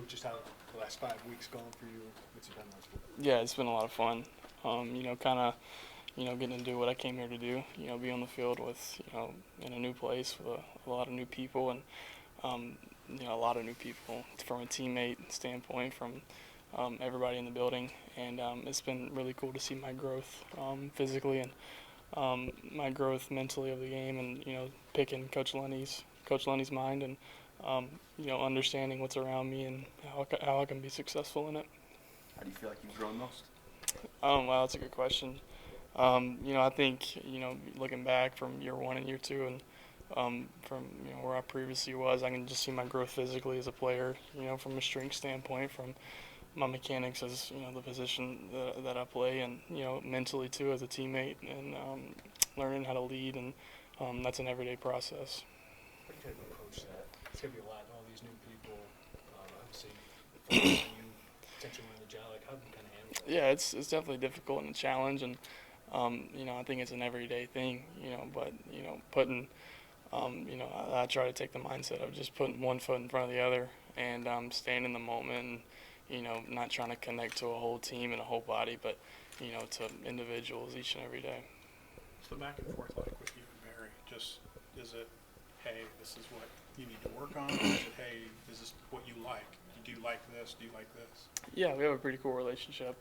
just how the last 5 weeks gone for you? What's it been like? Yeah, it's been a lot of fun. Kind of, getting to do what I came here to do. Be on the field with, in a new place with a lot of new people and, a lot of new people from a teammate standpoint, from everybody in the building. And it's been really cool to see my growth physically and my growth mentally of the game, and picking Coach Lenny's mind, and understanding what's around me and how I can be successful in it. How do you feel like you've grown most? Wow, that's a good question. I think looking back from year one and year two, and from where I previously was, I can just see my growth physically as a player. From a strength standpoint, from my mechanics as the position that I play, and mentally too as a teammate, and learning how to lead, and that's an everyday process. How do you kind of approach that? It's gonna be a lot. All these new people, obviously, focus on you potentially winning the job. Like, how do you kind of handle that? Yeah, it's definitely difficult and a challenge, and I think it's an everyday thing. But putting I try to take the mindset of just putting one foot in front of the other, and staying in the moment, and not trying to connect to a whole team and a whole body, but to individuals each and every day. So back and forth like with you and Mary, just is it, hey, this is what you need to work on, or is it, hey, this is what you like? Do you like this? Do you like this? Yeah, we have a pretty cool relationship.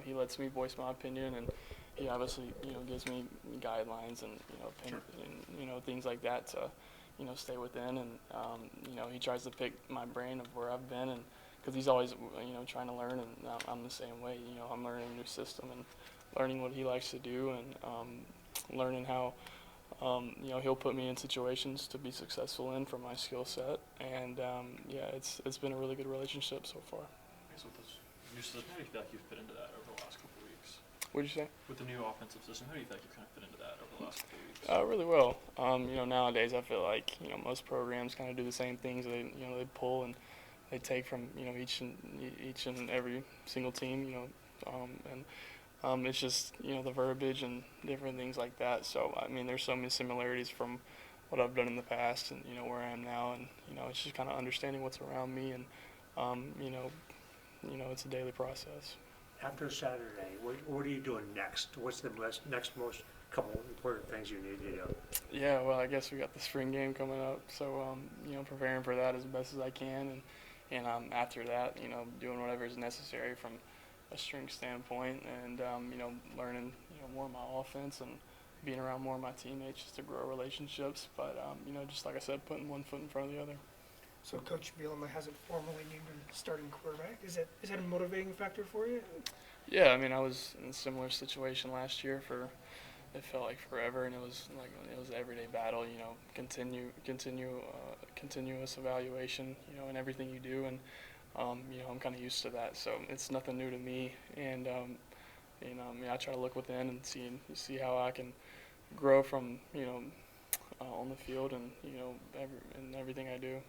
He lets me voice my opinion, and he obviously gives me guidelines and opinion, Sure. and things like that to stay within, and he tries to pick my brain of where I've been, and because he's always trying to learn, and I'm the same way. I'm learning a new system and learning what he likes to do, and learning how he'll put me in situations to be successful in for my skill set, and yeah, it's been a really good relationship so far. I guess with this new system, how do you feel like you've fit into that over the last couple of weeks? What'd you say? With the new offensive system, how do you feel like you've kind of fit into that over the last couple of weeks? Really well. Nowadays I feel like most programs kind of do the same things. They pull and they take from each and every single team. And it's just the verbiage and different things like that. So I mean, there's so many similarities from what I've done in the past and where I am now, and it's just kind of understanding what's around me, and it's a daily process. After Saturday, what are you doing next? What's the next most couple important things you need to do? Yeah, well, I guess we got the spring game coming up, so preparing for that as best as I can, and after that, doing whatever is necessary from a strength standpoint, and learning more of my offense and being around more of my teammates just to grow relationships. But just like I said, putting one foot in front of the other. So Coach Bielema hasn't formally named a starting quarterback. Is that a motivating factor for you? Yeah, I mean, I was in a similar situation last year for, it felt like forever, and it was an everyday battle. Continuous evaluation, in everything you do, and I'm kind of used to that, so it's nothing new to me. And I try to look within and see how I can grow from on the field, and in everything I do.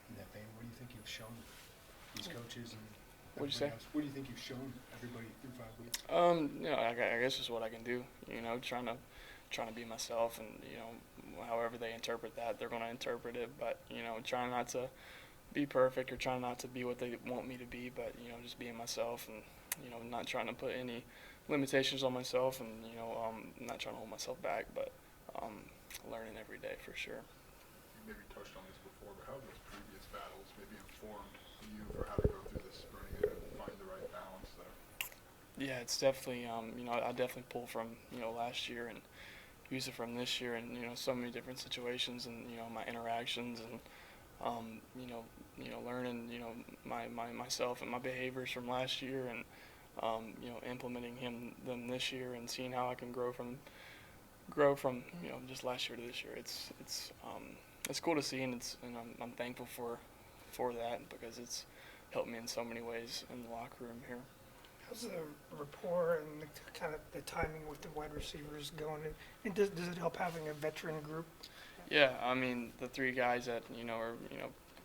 In that vein, what do you think you've shown these coaches and What'd you say? everybody else? What do you think you've shown everybody through 5 weeks? I guess just what I can do. Trying to be myself, and however they interpret that, they're going to interpret it. But trying not to be perfect or trying not to be what they want me to be, but just being myself, and not trying to put any limitations on myself, and not trying to hold myself back, but learning every day for sure. You maybe touched on this before, but how have those previous battles maybe informed you for how to go through this spring and find the right balance there? Yeah, it's definitely I definitely pull from last year and use it from this year, and so many different situations, and my interactions, and learning myself and my behaviors from last year, and implementing them this year, and seeing how I can grow from just last year to this year. It's cool to see, and I'm thankful for that, because it's helped me in so many ways in the locker room here. How's the rapport and the kind of the timing with the wide receivers going? And does it help having a veteran group? Yeah, I mean, the three guys that are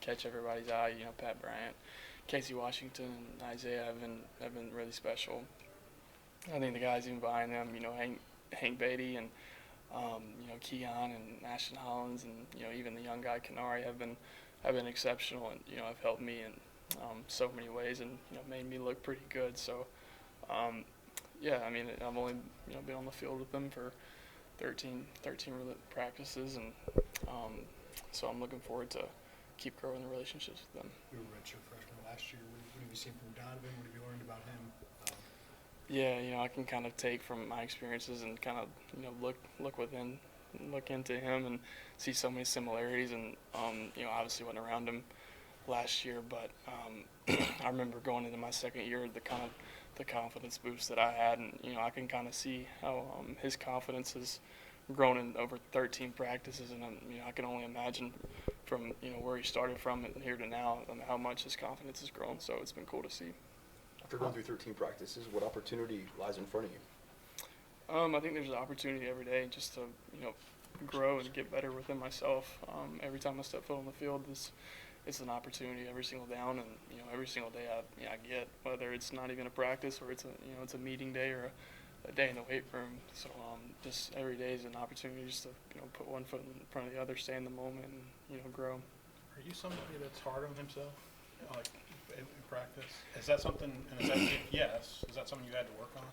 catch everybody's eye, Pat Bryant, Casey Washington, and Isaiah have been really special. I think the guys even behind them, Hank Beatty, and Keon, and Ashton Hollins, and even the young guy Canary have been exceptional, and have helped me, and so many ways, and made me look pretty good. So yeah, I mean, I've only been on the field with them for 13 practices, and so I'm looking forward to keep growing the relationships with them. You were a redshirt freshman last year. What have you seen from Donovan? What have you learned about him? Yeah, I can kind of take from my experiences and kind of look into him and see so many similarities. And obviously wasn't around him last year, but I remember going into my second year, the confidence boost that I had, and I can kind of see how his confidence has grown in over 13 practices, and I can only imagine from where he started from and here to now, how much his confidence has grown. So it's been cool to see. After going through 13 practices, what opportunity lies in front of you? I think there's an opportunity every day just to grow and get better within myself. Every time I step foot on the field, it's an opportunity every single down, and every single day I get, whether it's not even a practice or it's a meeting day or a day in the weight room. So just every day is an opportunity just to put one foot in front of the other, stay in the moment, and grow. Are you somebody that's hard on himself, like in practice? Is that something? And is that yes? Is that something you had to work on?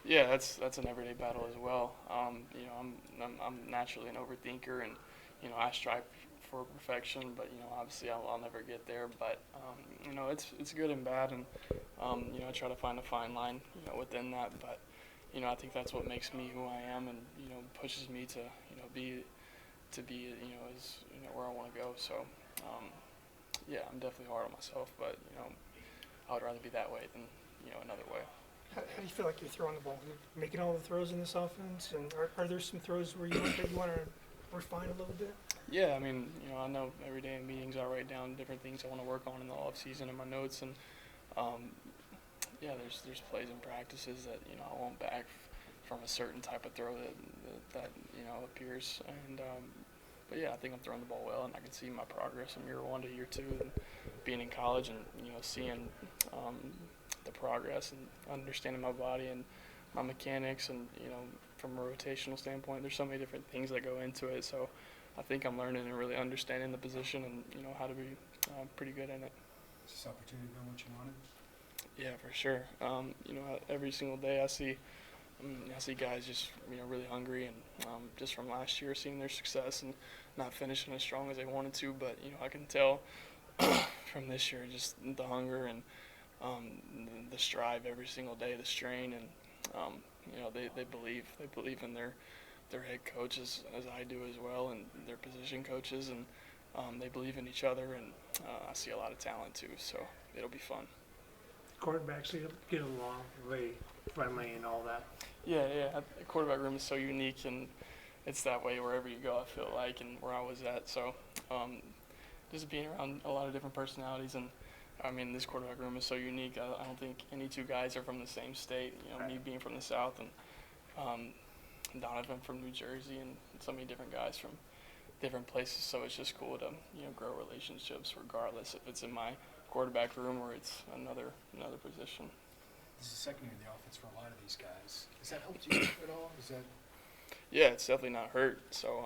Yeah, that's an everyday battle as well. I'm naturally an overthinker, and I strive for perfection, but obviously I'll never get there. But it's good and bad, and I try to find a fine line within that. But I think that's what makes me who I am, and pushes me to be as where I want to go. So yeah, I'm definitely hard on myself, but I would rather be that way than another way. How do you feel like you're throwing the ball? You're making all the throws in this offense, and are there some throws where you want to refine a little bit? Yeah, I mean, I know every day in meetings I write down different things I want to work on in the off season in my notes, and yeah, there's plays and practices that I want back from a certain type of throw that appears, and but yeah, I think I'm throwing the ball well, and I can see my progress from year 1 to year 2, and being in college, and seeing the progress and understanding my body and my mechanics, and from a rotational standpoint, there's so many different things that go into it. So I think I'm learning and really understanding the position, and how to be pretty good in it. Is this opportunity been what you wanted? Yeah, for sure. Every single day I see guys just really hungry, and just from last year seeing their success and not finishing as strong as they wanted to, but I can tell from this year just the hunger and the strive every single day, the strain, and they believe in their head coaches as I do as well, and their position coaches, and they believe in each other, and I see a lot of talent too, so it'll be fun. Quarterbacks get along, very friendly and all that. Yeah. The quarterback room is so unique, and it's that way wherever you go, I feel like, and where I was at. So just being around a lot of different personalities, and I mean, this quarterback room is so unique. I don't think any two guys are from the same state. Right. Me being from the South, and Donovan from New Jersey, and so many different guys from different places. So it's just cool to grow relationships, regardless if it's in my quarterback room or it's another position. This is the second year in the offense for a lot of these guys. Has that helped you at all? Yeah, it's definitely not hurt. So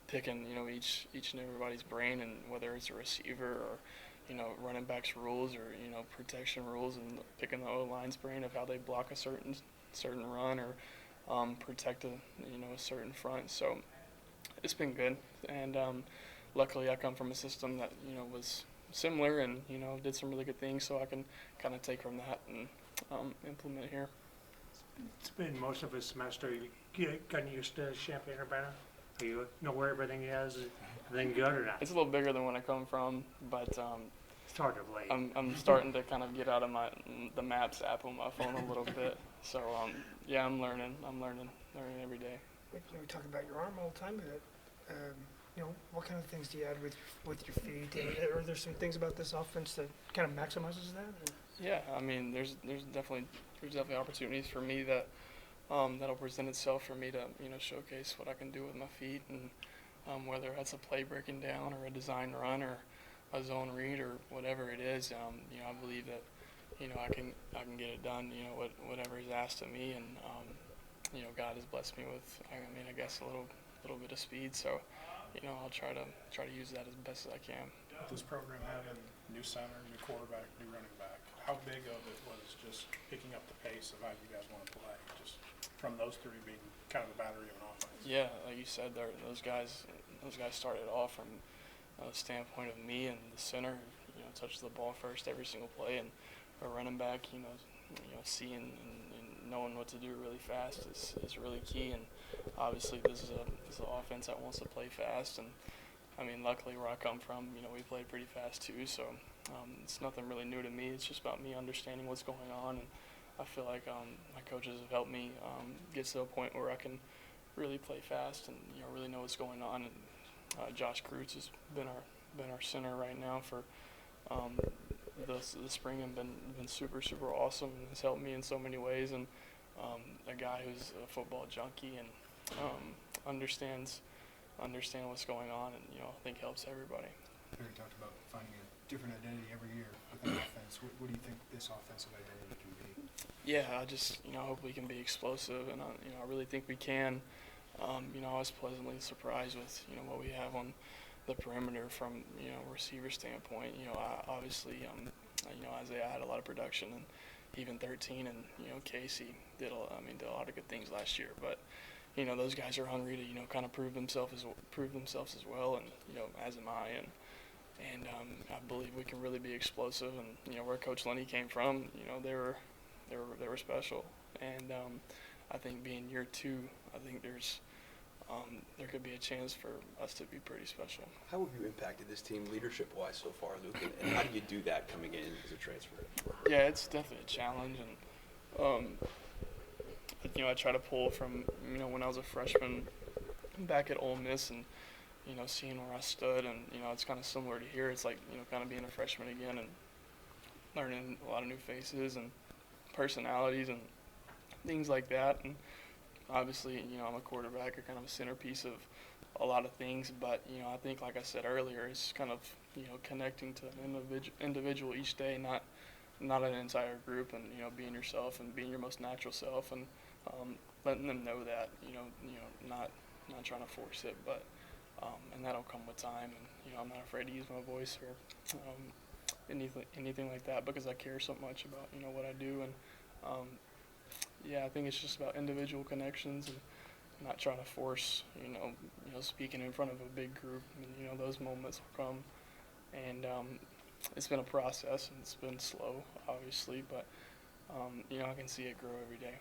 picking each and everybody's brain, and whether it's a receiver or running backs rules, or protection rules, and picking the O-line's brain of how they block a certain run, or protect a certain front. So it's been good, and luckily I come from a system that was similar, and did some really good things, so I can kind of take from that and implement here. It's been most of a semester. You gotten used to Champaign Urbana? Do you know where everything is? Everything good or not? It's a little bigger than when I come from, but It's hard of late. I'm starting to kind of get out of the Maps app on my phone a little bit. So yeah, I'm learning every day. We talk about your arm all the time, but what kind of things do you add with your feet? And are there some things about this offense that kind of maximizes that? Or? Yeah, I mean, there's definitely opportunities for me that that'll present itself for me to showcase what I can do with my feet, and whether that's a play breaking down, or a design run, or a zone read, or whatever it is. I believe that I can get it done. Whatever is asked of me, and God has blessed me with, I guess, a little bit of speed. So I'll try to use that as best as I can. this program having new center, new quarterback, new running back, how big of it was just picking up the pace of how you guys want to play, just from those three being kind of the battery of an offense? Yeah, like you said, those guys started off from the standpoint of me and the center, touches the ball first every single play, and a running back, seeing and knowing what to do really fast is really key. And obviously, this is an offense that wants to play fast, and I mean, luckily where I come from, we play pretty fast too. So it's nothing really new to me. It's just about me understanding what's going on, and I feel like my coaches have helped me get to a point where I can really play fast and really know what's going on. And Josh Kreutz has been our center right now for the spring, and been super awesome, and has helped me in so many ways. And a guy who's a football junkie and understands what's going on, and I think helps everybody. Barry talked about finding a different identity every year with an offense. What do you think this offensive identity can be? Yeah, I just hope we can be explosive, and I really think we can. I was pleasantly surprised with what we have on the perimeter from receiver standpoint. Obviously Isaiah had a lot of production, and even 13, and Casey did a lot of good things last year. But those guys are hungry to kind of prove themselves as well, and as am I. And I believe we can really be explosive. And where Coach Lenny came from, they were special. And I think being year 2, I think there could be a chance for us to be pretty special. How have you impacted this team leadership-wise so far, Luke? And how do you do that coming in as a transfer? Yeah, it's definitely a challenge, and I try to pull from when I was a freshman back at Ole Miss, and seeing where I stood, and it's kind of similar to here. It's like kind of being a freshman again and learning a lot of new faces and personalities and things like that. And obviously, I'm a quarterback, or kind of a centerpiece of a lot of things, but I think, like I said earlier, it's kind of connecting to an individual each day, not an entire group, and being yourself and being your most natural self, and letting them know that not trying to force it, but and that'll come with time. And I'm not afraid to use my voice or anything like that, because I care so much about what I do. And yeah, I think it's just about individual connections and not trying to force speaking in front of a big group. And those moments will come, and it's been a process, and it's been slow, obviously, but I can see it grow every day.